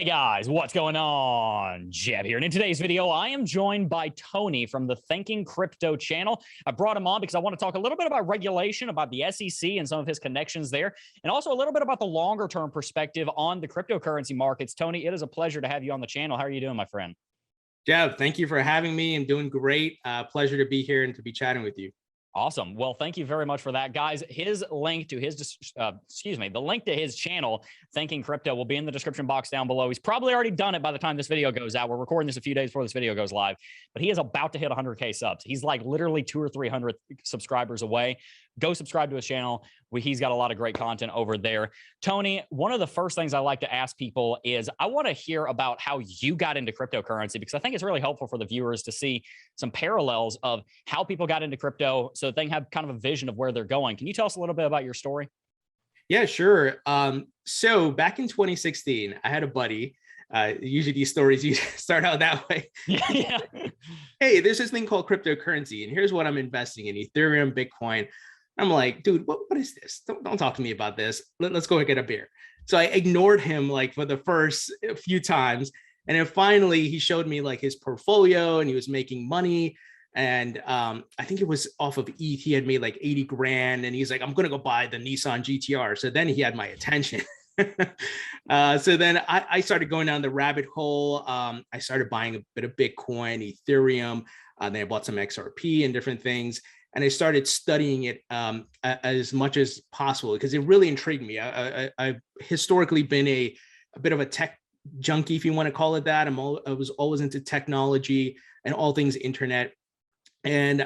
Hey guys, what's going on? Jebb here. And in today's video, I am joined by Tony from the Thinking Crypto channel. I brought him on because I want to talk a little bit about regulation, about the SEC and some of his connections there, and also a little bit about the longer term perspective on the cryptocurrency markets. Tony, it is a pleasure to have you on the channel. How are you doing, my friend? Jebb, thank you for having me. I'm doing great. Pleasure to be here and to be chatting with you. Awesome. Well, thank you very much for that, guys. His link to his, the link to his channel, Thinking Crypto, will be in the description box down below. He's probably already done it by the time this video goes out. We're recording this a few days before this video goes live, but he is about to hit 100K subs. He's like literally 200 or 300 subscribers away. Go subscribe to his channel. He's got a lot of great content over there. Tony, one of the first things I like to ask people is I want to hear about how you got into cryptocurrency, because I think it's really helpful for the viewers to see some parallels of how people got into crypto so that they can have kind of a vision of where they're going. Can you tell us a little bit about your story? Yeah, sure. So back in 2016, I had a buddy. Usually these stories you start out that way. Yeah. Hey, there's this thing called cryptocurrency, and here's what I'm investing in: Ethereum, Bitcoin. I'm like, dude, what is this? Don't talk to me about this. Let's go get a beer. So I ignored him like for the first few times. And then finally he showed me like his portfolio and he was making money. And I think it was off of ETH. He had made like 80 grand and he's like, I'm going to go buy the Nissan GTR. So then he had my attention. So then I started going down the rabbit hole. I started buying a bit of Bitcoin, Ethereum. Then I bought some XRP and different things. And I started studying it as much as possible because it really intrigued me. I've historically been a bit of a tech junkie, if you want to call it that. I was always into technology and all things internet. And,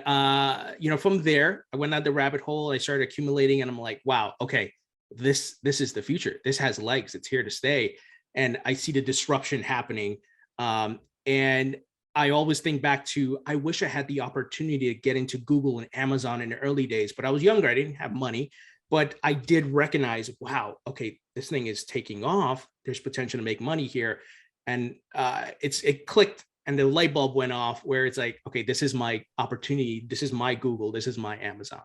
from there, I went down the rabbit hole. I started accumulating and I'm like, wow, okay, this is the future. This has legs. It's here to stay. And I see the disruption happening. And I always think back to, I wish I had the opportunity to get into Google and Amazon in the early days, but I was younger. I didn't have money, but I did recognize, wow, okay, this thing is taking off. There's potential to make money here. And it clicked and the light bulb went off where it's like, okay, this is my opportunity. This is my Google. This is my Amazon.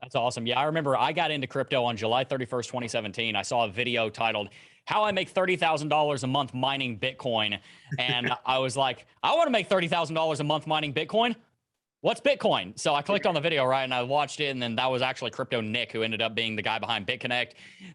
That's awesome. Yeah, I remember I got into crypto on July 31st, 2017. I saw a video titled How I Make $30,000 a Month Mining Bitcoin. And I was like, I want to make $30,000 a month mining Bitcoin. What's Bitcoin? So I clicked on the video, right? And I watched it. And then that was actually Crypto Nick, who ended up being the guy behind BitConnect.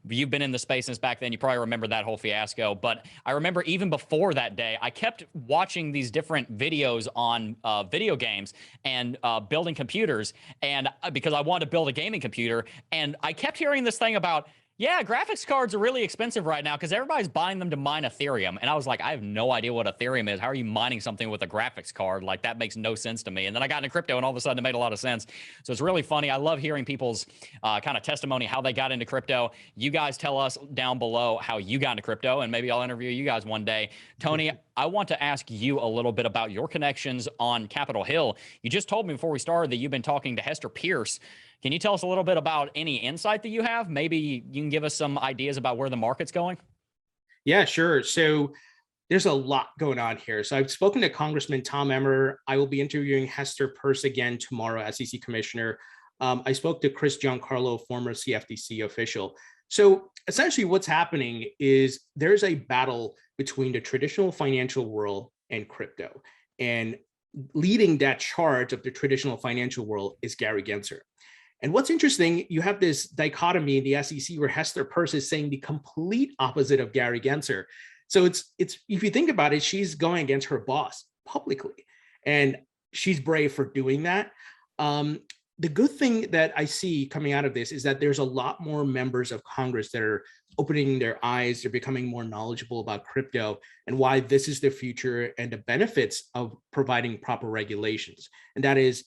You've been in the space since back then. You probably remember that whole fiasco. But I remember even before that day, I kept watching these different videos on video games and building computers. And because I wanted to build a gaming computer. And I kept hearing this thing about, yeah, graphics cards are really expensive right now because everybody's buying them to mine Ethereum. And I was like, I have no idea what Ethereum is. How are you mining something with a graphics card? Like, that makes no sense to me. And then I got into crypto and all of a sudden it made a lot of sense. So it's really funny. I love hearing people's kind of testimony, how they got into crypto. You guys tell us down below how you got into crypto, and maybe I'll interview you guys one day. Tony, I want to ask you a little bit about your connections on Capitol Hill. You just told me before we started that you've been talking to Hester Pierce. Can you tell us a little bit about any insight that you have? Maybe you can give us some ideas about where the market's going. Yeah, sure. So there's a lot going on here. So I've spoken to Congressman Tom Emmer. I will be interviewing Hester Pierce again tomorrow, SEC Commissioner. I spoke to Chris Giancarlo, former CFTC official. So essentially what's happening is there's a battle between the traditional financial world and crypto. And leading that charge of the traditional financial world is Gary Gensler. And what's interesting, you have this dichotomy in the SEC where Hester Pierce is saying the complete opposite of Gary Gensler. So it's if you think about it, she's going against her boss publicly, and she's brave for doing that. The good thing that I see coming out of this is that there's a lot more members of Congress that are opening their eyes. They're becoming more knowledgeable about crypto and why this is the future and the benefits of providing proper regulations. And that is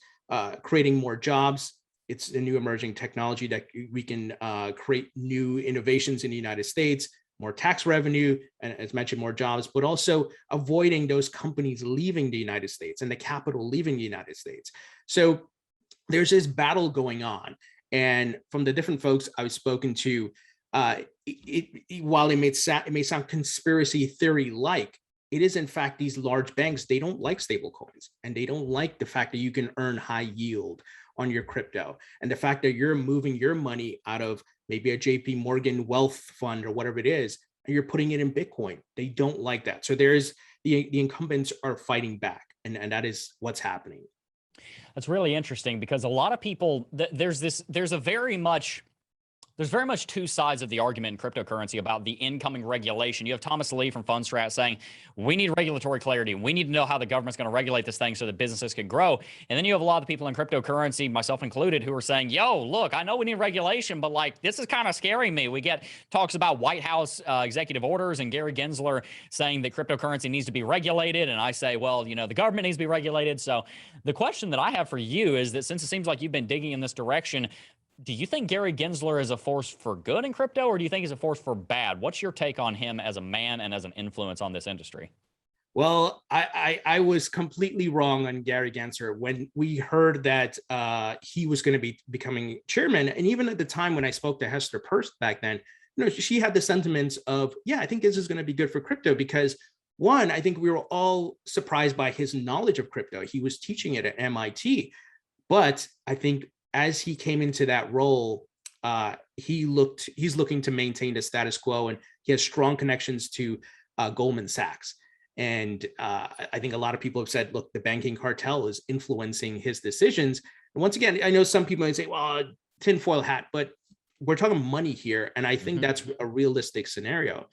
creating more jobs. It's a new emerging technology that we can create new innovations in the United States, more tax revenue, and as mentioned, more jobs, but also avoiding those companies leaving the United States and the capital leaving the United States. So there's this battle going on. And from the different folks I've spoken to, while it may sound conspiracy theory-like, it is in fact these large banks, they don't like stable coins, and they don't like the fact that you can earn high yield on your crypto. And the fact that you're moving your money out of maybe a JP Morgan wealth fund or whatever it is and you're putting it in Bitcoin. They don't like that. So there's the incumbents are fighting back, and that is what's happening. That's really interesting because a lot of people, there's very much two sides of the argument in cryptocurrency about the incoming regulation. You have Thomas Lee from Fundstrat saying, we need regulatory clarity. We need to know how the government's going to regulate this thing so that businesses can grow. And then you have a lot of people in cryptocurrency, myself included, who are saying, yo, look, I know we need regulation, but like, this is kind of scaring me. We get talks about White House executive orders and Gary Gensler saying that cryptocurrency needs to be regulated. And I say, well, you know, the government needs to be regulated. So the question that I have for you is that since it seems like you've been digging in this direction, do you think Gary Gensler is a force for good in crypto, or do you think he's a force for bad? What's your take on him as a man and as an influence on this industry? Well, I was completely wrong on Gary Gensler when we heard that he was going to be becoming chairman. And even at the time when I spoke to Hester Peirce back then, you know, she had the sentiments of, yeah, I think this is going to be good for crypto because one, I think we were all surprised by his knowledge of crypto. He was teaching it at MIT, but I think as he came into that role, he's looking to maintain the status quo, and he has strong connections to Goldman Sachs. And I think a lot of people have said, look, the banking cartel is influencing his decisions. And once again, I know some people might say, well, tinfoil hat, but we're talking money here. And I think that's a realistic scenario.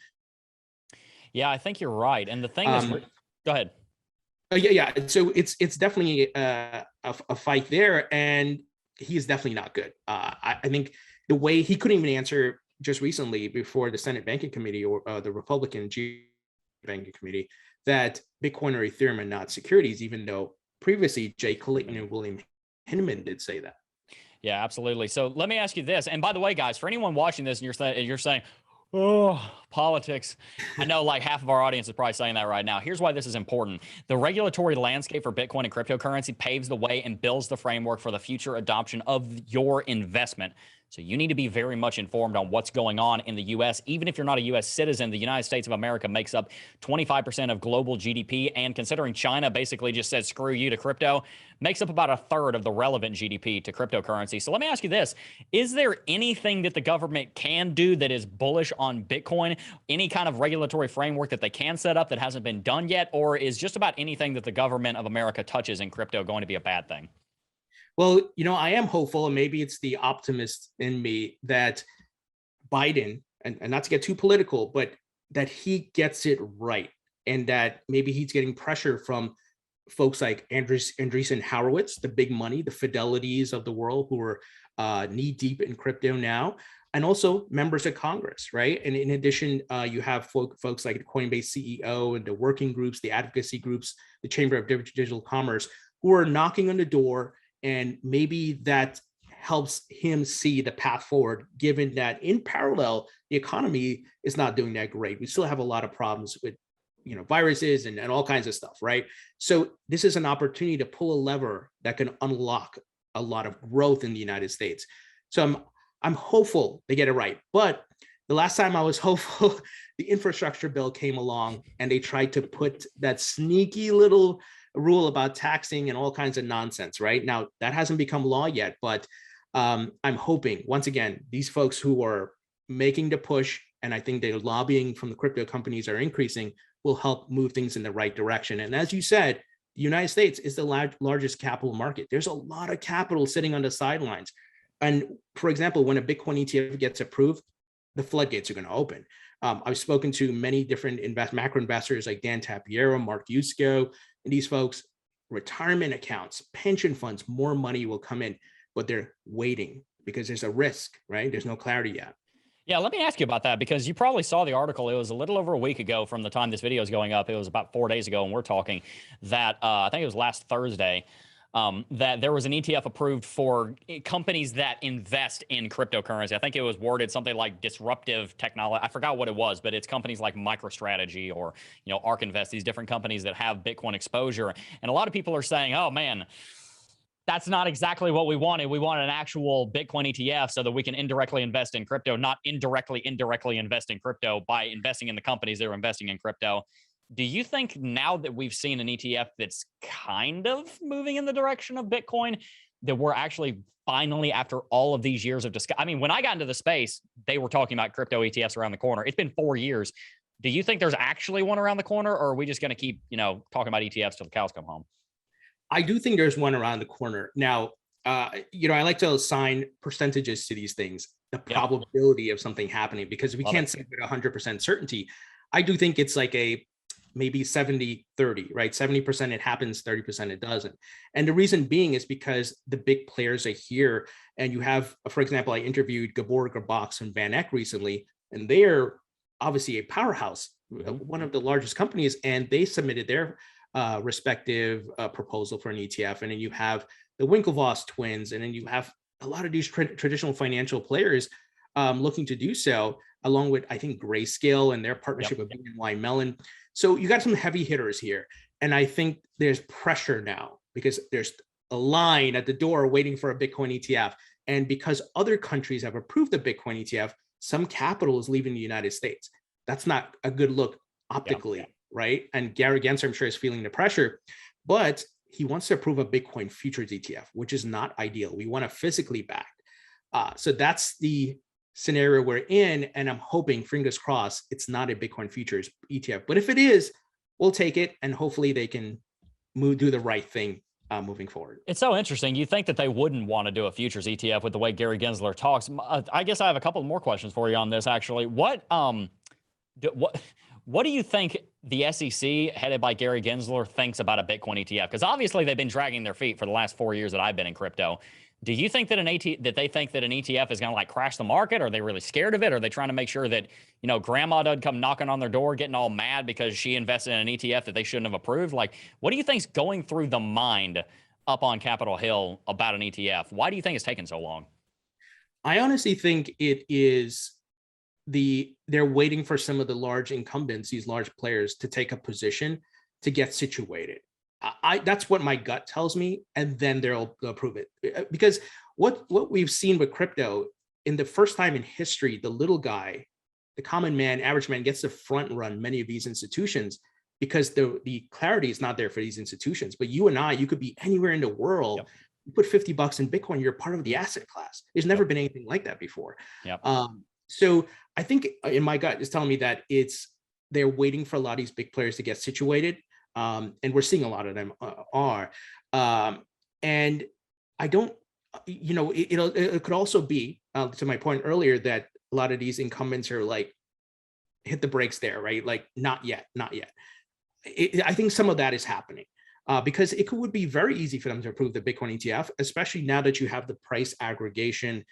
Yeah, I think you're right. And the thing is, go ahead. Yeah. So it's definitely a fight there. And he is definitely not good. I think the way he couldn't even answer just recently before the Senate Banking Committee or the Republican Banking Committee that Bitcoin or Ethereum are not securities, even though previously Jay Clayton and William Hinman did say that. Yeah, absolutely. So let me ask you this. And by the way, guys, for anyone watching this and you're saying, oh, politics. I know like half of our audience is probably saying that right now. Here's why this is important. The regulatory landscape for Bitcoin and cryptocurrency paves the way and builds the framework for the future adoption of your investment. So you need to be very much informed on what's going on in the U.S. Even if you're not a U.S. citizen, the United States of America makes up 25% of global GDP. And considering China basically just said, screw you to crypto, makes up about a third of the relevant GDP to cryptocurrency. So let me ask you this. Is there anything that the government can do that is bullish on Bitcoin? Any kind of regulatory framework that they can set up that hasn't been done yet? Or is just about anything that the government of America touches in crypto going to be a bad thing? Well, you know, I am hopeful, and maybe it's the optimist in me that Biden, and not to get too political, but that he gets it right, and that maybe he's getting pressure from folks like Andreessen Horowitz, the big money, the Fidelities of the world who are knee deep in crypto now, and also members of Congress, right? And in addition, you have folks like the Coinbase CEO and the working groups, the advocacy groups, the Chamber of Digital Commerce, who are knocking on the door. And maybe that helps him see the path forward, given that in parallel, the economy is not doing that great. We still have a lot of problems with, you know, viruses and all kinds of stuff, right? So this is an opportunity to pull a lever that can unlock a lot of growth in the United States. So I'm hopeful they get it right. But the last time I was hopeful, the infrastructure bill came along and they tried to put that sneaky little rule about taxing and all kinds of nonsense, right? Now, that hasn't become law yet, but I'm hoping, once again, these folks who are making the push, and I think the lobbying from the crypto companies are increasing, will help move things in the right direction. And as you said, the United States is the largest capital market. There's a lot of capital sitting on the sidelines. And for example, when a Bitcoin ETF gets approved, the floodgates are going to open. I've spoken to many different macro investors like Dan Tapiero, Mark Yusko, and these folks, retirement accounts, pension funds, more money will come in, but they're waiting because there's a risk, right? There's no clarity yet. Yeah, let me ask you about that because you probably saw the article. It was a little over a week ago from the time this video is going up. It was about 4 days ago, and we're talking that I think it was last Thursday, that there was an ETF approved for companies that invest in cryptocurrency. I think it was worded something like disruptive technology. I forgot what it was, but it's companies like MicroStrategy or, you know, ARK Invest, these different companies that have Bitcoin exposure. And a lot of people are saying, oh man, that's not exactly what we wanted. We wanted an actual Bitcoin ETF so that we can indirectly invest in crypto, not indirectly invest in crypto by investing in the companies that are investing in crypto. Do you think now that we've seen an ETF that's kind of moving in the direction of Bitcoin, that we're actually finally, after all of these years of discussion. I mean, when I got into the space, they were talking about crypto ETFs around the corner. It's been 4 years. Do you think there's actually one around the corner, or are we just going to keep, talking about ETFs till the cows come home? I do think there's one around the corner. Now, I like to assign percentages to these things, the Yep. probability of something happening, because we Love can't it. say with 100% certainty. I do think it's like a maybe 70-30, right? 70% it happens, 30% it doesn't. And the reason being is because the big players are here. And you have, for example, I interviewed Gabor Garbakh and Van Eck recently, and they're obviously a powerhouse, one of the largest companies, and they submitted their respective proposal for an ETF. And then you have the Winklevoss twins, and then you have a lot of these traditional financial players looking to do so, along with, I think, Grayscale and their partnership with BNY Mellon. So you got some heavy hitters here. And I think there's pressure now because there's a line at the door waiting for a Bitcoin ETF. And because other countries have approved the Bitcoin ETF, some capital is leaving the United States. That's not a good look optically, right? And Gary Gensler, I'm sure, is feeling the pressure, but he wants to approve a Bitcoin futures ETF, which is not ideal. We want to physically back. So that's the scenario we're in. And I'm hoping, fingers crossed, it's not a Bitcoin futures ETF. But if it is, we'll take it. And hopefully they can do the right thing moving forward. It's so interesting. You think that they wouldn't want to do a futures ETF with the way Gary Gensler talks. I guess I have a couple more questions for you on this, actually. What do you think the SEC, headed by Gary Gensler, thinks about a Bitcoin ETF? Because obviously they've been dragging their feet for the last 4 years that I've been in crypto. Do you think that they think that an ETF is going to like crash the market? Are they really scared of it? Are they trying to make sure that, grandma doesn't come knocking on their door, getting all mad because she invested in an ETF that they shouldn't have approved? Like, what do you think's going through the mind up on Capitol Hill about an ETF? Why do you think it's taken so long? I honestly think it is they're waiting for some of the large incumbents, these large players, to take a position to get situated. That's what my gut tells me, and then they'll approve it. Because what we've seen with crypto, in the first time in history, the little guy, the common man, average man, gets to front run many of these institutions because the clarity is not there for these institutions. But you and I, you could be anywhere in the world. You put $50 in Bitcoin, you're part of the asset class. There's never been anything like that before. So I think in my gut is telling me that they're waiting for a lot of these big players to get situated. And we're seeing a lot of them are. And I don't, it could also be, to my point earlier, that a lot of these incumbents are like, hit the brakes there, right? Like, not yet. I think some of that is happening because it would be very easy for them to approve the Bitcoin ETF, especially now that you have the price aggregation,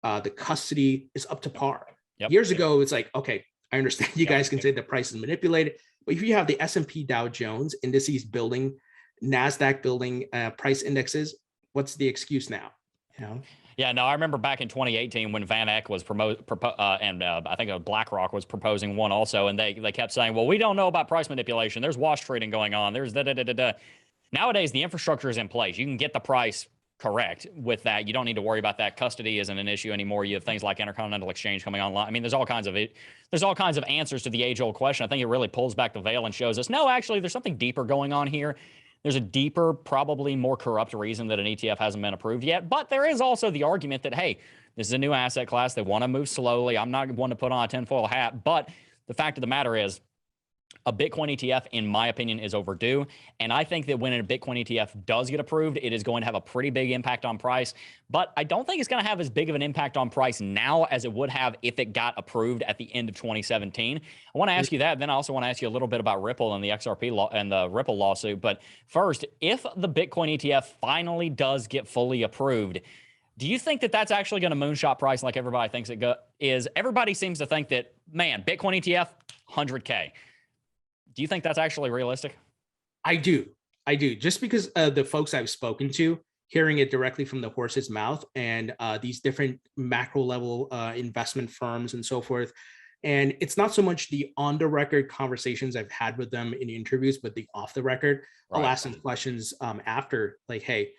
the custody is up to par. Years ago, it's like, okay, I understand you guys can say the price is manipulated, but if you have the S&P Dow Jones indices building, NASDAQ building price indexes, what's the excuse now? Yeah, no, I remember back in 2018 when Van Eck was and I think BlackRock was proposing one also, and they kept saying, well, we don't know about price manipulation. There's wash trading going on. There's da-da-da-da-da. Nowadays, the infrastructure is in place. You can get the price correct with that. You don't need to worry about that. Custody isn't an issue anymore. You have things like Intercontinental Exchange coming online. I mean, there's all kinds of answers to the age-old question. I think it really pulls back the veil and shows us, no, actually, there's something deeper going on here. There's a deeper, probably more corrupt reason that an ETF hasn't been approved yet. But there is also the argument that, hey, this is a new asset class. They want to move slowly. I'm not one to put on a tinfoil hat. But the fact of the matter is, a Bitcoin ETF, in my opinion, is overdue. And I think that when a Bitcoin ETF does get approved, it is going to have a pretty big impact on price. But I don't think it's going to have as big of an impact on price now as it would have if it got approved at the end of 2017. I want to ask you that. Then I also want to ask you a little bit about Ripple and the XRP law and the Ripple lawsuit. But first, if the Bitcoin ETF finally does get fully approved, do you think that that's actually going to moonshot price like everybody thinks it is? Everybody seems to think that, man, Bitcoin ETF, 100K. Do you think that's actually realistic? I do. Just because the folks I've spoken to, hearing it directly from the horse's mouth, and these different macro level investment firms and so forth. And it's not so much the on the record conversations I've had with them in interviews, but the off the record. Right. I'll ask them questions after, like, hey,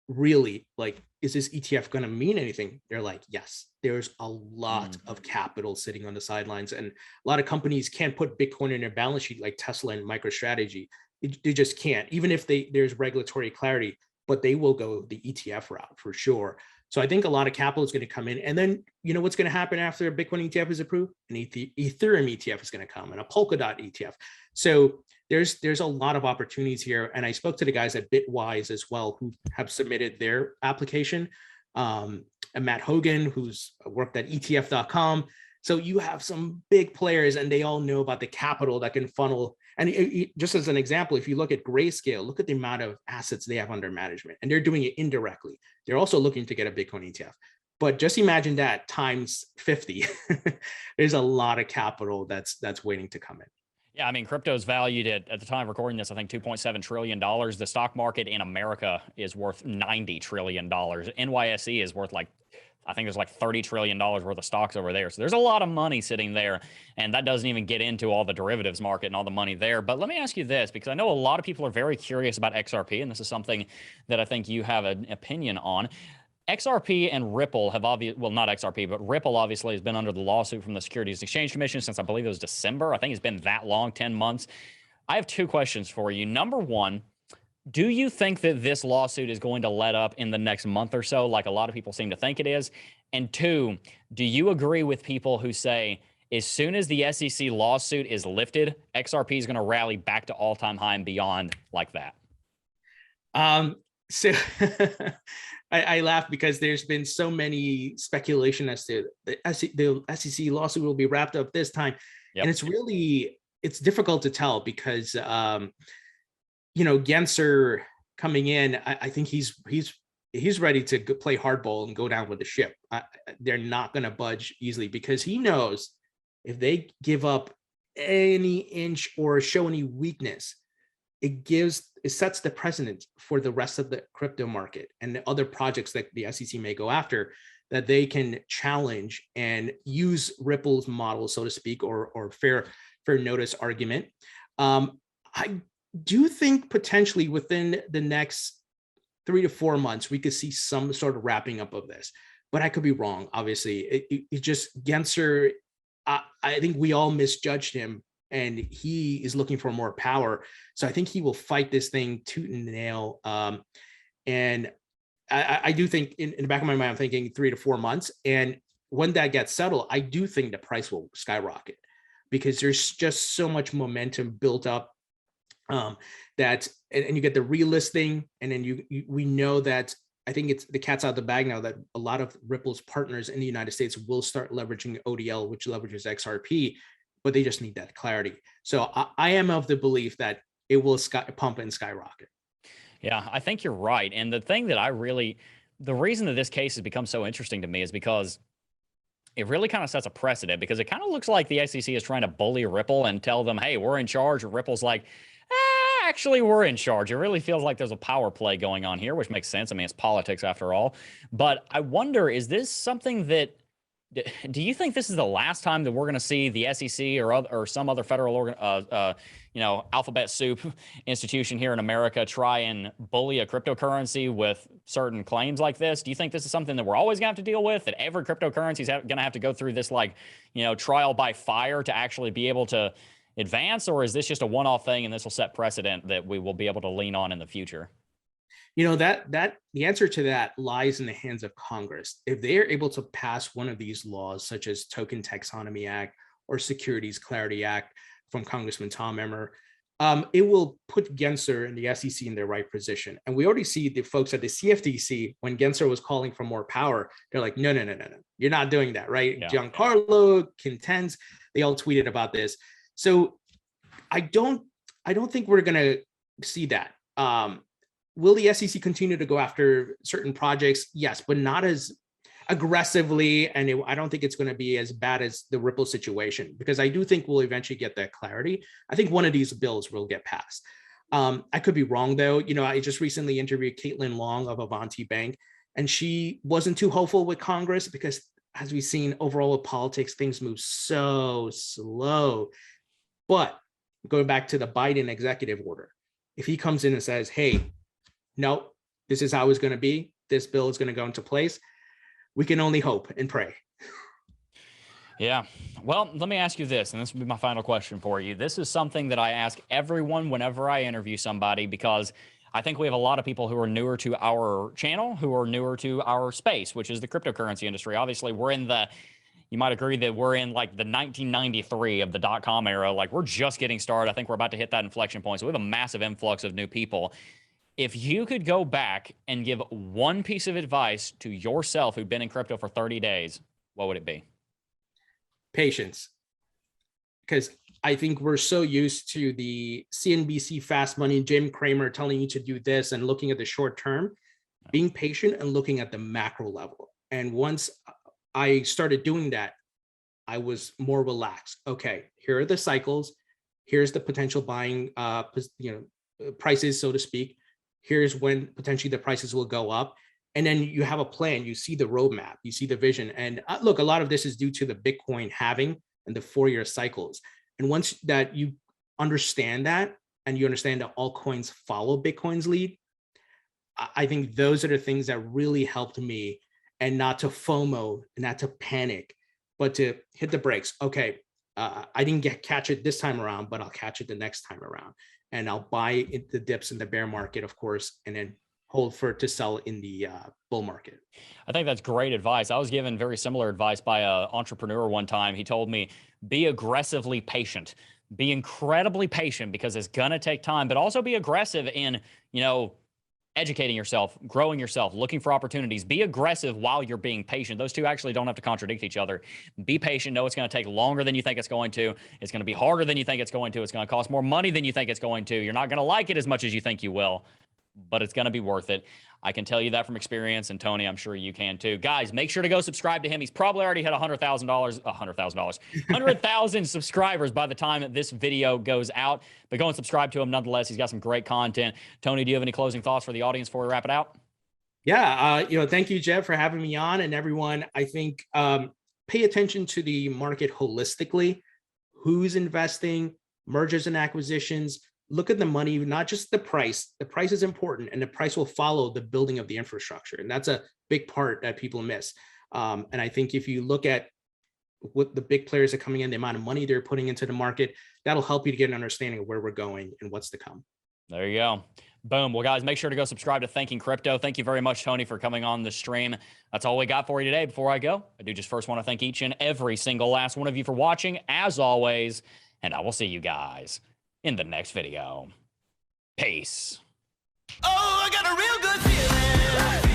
really, like, is this ETF going to mean anything? They're like, yes, there's a lot of capital sitting on the sidelines, and a lot of companies can't put Bitcoin in their balance sheet like Tesla and MicroStrategy. They just can't, even if there's regulatory clarity. but they will go the ETF route for sure. So I think a lot of capital is going to come in. And then, you know, what's going to happen after a Bitcoin ETF is approved? An Ethereum ETF is going to come, and a Polkadot ETF. So there's a lot of opportunities here. And I spoke to the guys at Bitwise as well, who have submitted their application. And Matt Hogan, who's worked at ETF.com. So you have some big players, and they all know about the capital that can funnel. And just as an example, if you look at Grayscale, look at the amount of assets they have under management, and they're doing it indirectly. They're also looking to get a Bitcoin ETF. But just imagine that times 50. There's a lot of capital that's waiting to come in. Yeah, I mean, crypto is valued at the time of recording this, I think $2.7 trillion. The stock market in America is worth $90 trillion. NYSE is worth like, I think there's like $30 trillion worth of stocks over there. So there's a lot of money sitting there. And that doesn't even get into all the derivatives market and all the money there. But let me ask you this, because I know a lot of people are very curious about XRP. And this is something that I think you have an opinion on. XRP and Ripple have well, not XRP, but Ripple obviously has been under the lawsuit from the Securities and Exchange Commission since I believe it was December. I think it's been that long, 10 months. I have two questions for you. Number one, do you think that this lawsuit is going to let up in the next month or so, like a lot of people seem to think it is? And two, do you agree with people who say as soon as the SEC lawsuit is lifted, XRP is going to rally back to all-time high and beyond like that? So I laugh because there's been so many speculation as to the SEC lawsuit will be wrapped up this time. Yep. And it's difficult to tell because, you know, Gensler coming in, I think he's ready to play hardball and go down with the ship. They're not going to budge easily because he knows if they give up any inch or show any weakness, it sets the precedent for the rest of the crypto market and the other projects that the SEC may go after, that they can challenge and use Ripple's model, so to speak, or fair notice argument. I do think potentially within the next 3 to 4 months, we could see some sort of wrapping up of this, but I could be wrong. Obviously, it just Gensler, I think we all misjudged him, and he is looking for more power. So I think he will fight this thing tooth and nail. And I do think in the back of my mind, I'm thinking 3 to 4 months. And when that gets settled, I do think the price will skyrocket because there's just so much momentum built up that, and you get the relisting, and then we know that I think it's the cat's out of the bag now that a lot of Ripple's partners in the United States will start leveraging ODL, which leverages XRP, but they just need that clarity. So I am of the belief that it will pump and skyrocket. Yeah, I think you're right. And the thing that the reason that this case has become so interesting to me is because it really kind of sets a precedent, because it kind of looks like the SEC is trying to bully Ripple and tell them, hey, we're in charge. And Ripple's like, actually, we're in charge. It really feels like there's a power play going on here, which makes sense. I mean, it's politics after all. But I wonder, is this something that, do you think this is the last time that we're going to see the SEC or some other federal alphabet soup institution here in America try and bully a cryptocurrency with certain claims like this? Do you think this is something that we're always going to have to deal with, that every cryptocurrency is going to have to go through this, like, trial by fire to actually be able to advance? Or is this just a one-off thing and this will set precedent that we will be able to lean on in the future? That the answer to that lies in the hands of Congress. If they are able to pass one of these laws, such as Token Taxonomy Act or Securities Clarity Act from Congressman Tom Emmer, it will put Gensler and the SEC in their right position. And we already see the folks at the CFTC, when Gensler was calling for more power, they're like, no, you're not doing that, right? Yeah. Giancarlo, Contends, they all tweeted about this. So I don't think we're going to see that. Will the SEC continue to go after certain projects? Yes, but not as aggressively. And I don't think it's going to be as bad as the Ripple situation, because I do think we'll eventually get that clarity. I think one of these bills will get passed. I could be wrong, though. I just recently interviewed Caitlin Long of Avanti Bank, and she wasn't too hopeful with Congress because, as we've seen overall with politics, things move so slow. But going back to the Biden executive order, if he comes in and says, hey, no, this is how it's going to be, this bill is going to go into place, we can only hope and pray. Yeah. Well, let me ask you this, and this will be my final question for you. This is something that I ask everyone whenever I interview somebody, because I think we have a lot of people who are newer to our channel, who are newer to our space, which is the cryptocurrency industry. Obviously, we're in the, you might agree that we're in like the 1993 of the .com era. Like, we're just getting started. I think we're about to hit that inflection point. So we have a massive influx of new people. If you could go back and give one piece of advice to yourself who'd been in crypto for 30 days, what would it be? Patience. Because I think we're so used to the CNBC fast money, Jim Cramer telling you to do this and looking at the short term, being patient and looking at the macro level. And once I started doing that, I was more relaxed. Okay, here are the cycles. Here's the potential buying, prices, so to speak. Here's when potentially the prices will go up. And then you have a plan. You see the roadmap. You see the vision. And look, a lot of this is due to the Bitcoin halving and the 4-year cycles. And once that you understand that, and you understand that all coins follow Bitcoin's lead, I think those are the things that really helped me, and not to FOMO, not to panic, but to hit the brakes. Okay, I didn't catch it this time around, but I'll catch it the next time around. And I'll buy the dips in the bear market, of course, and then hold for it to sell in the bull market. I think that's great advice. I was given very similar advice by an entrepreneur one time. He told me, be aggressively patient. Be incredibly patient, because it's going to take time, but also be aggressive in, educating yourself, growing yourself, looking for opportunities. Be aggressive while you're being patient. Those two actually don't have to contradict each other. Be patient. Know it's going to take longer than you think it's going to. It's going to be harder than you think it's going to. It's going to cost more money than you think it's going to. You're not going to like it as much as you think you will, but it's going to be worth it. I can tell you that from experience, and Tony, I'm sure you can too. Guys, make sure to go subscribe to him. He's probably already hit $100,000 subscribers by the time this video goes out, but go and subscribe to him nonetheless. He's got some great content. Tony, do you have any closing thoughts for the audience before we wrap it out? Yeah, thank you, Jebb, for having me on. And everyone, I think pay attention to the market holistically. Who's investing, mergers and acquisitions. Look at the money, not just the price. The price is important, and the price will follow the building of the infrastructure. And that's a big part that people miss. And I think if you look at what the big players are coming in, the amount of money they're putting into the market, that'll help you to get an understanding of where we're going and what's to come. There you go. Boom. Well, guys, make sure to go subscribe to Thinking Crypto. Thank you very much, Tony, for coming on the stream. That's all we got for you today. Before I go, I do just first want to thank each and every single last one of you for watching, as always, and I will see you guys in the next video. Peace. Oh, I got a real good feeling.